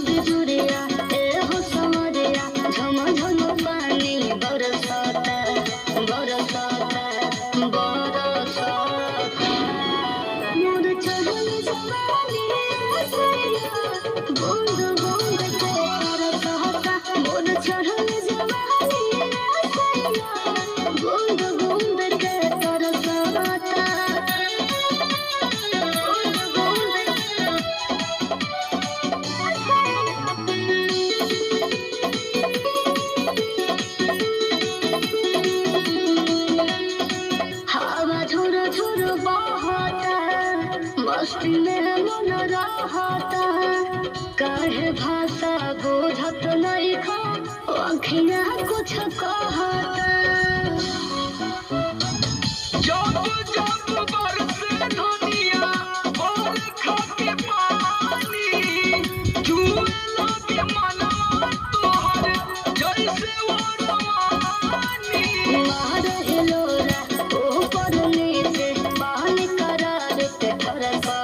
बिजुरिया ए हो समरिया झम झम पानी बरसाता बरसाता बरसाता मोर चढ़ल जवानी सैया बूंद बूंद के बरसाता मोर चढ़ल जवानी सैया बूंद बूंद के बरसाता हवा झुर झुर बहता मस्ती में मन रहता काहे भाषा बुझत नहीं खा अखियाँ कुछ कहता जब जब बरसे धनिया बरखा के पानी छुए लगे मनवा तोहर जैसे वो रवानी मार हिलोरा ऊपर नीचे पानी करार के ठरकता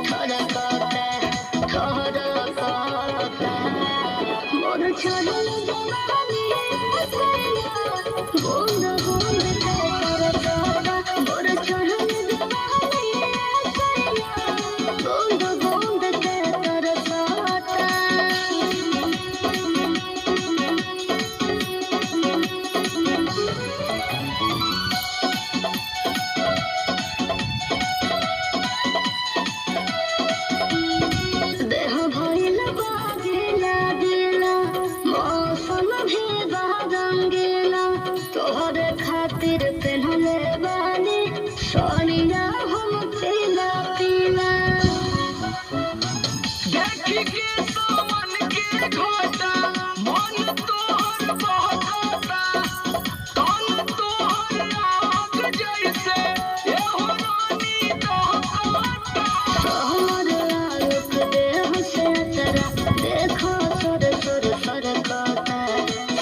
ठरकता ठरकता मोर चढ़ल जवानी सैया बूंद बूंद के बरसाता मोर चढ़ल जवानी सैया बूंद बूंद के बरसाता देह भइल बाजेला गेला मौसम भी रंगीला तोहरे खातिर पेन्हले बानी सोनिया हम पीला पीला देखी के सावन के घाटा मन तोहर बहकाता तन तोहर आग जैसे एहो रानी दहकाता हमर आलोक देह से तरा देखो सर सर सरकता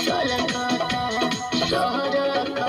सरकता सरकता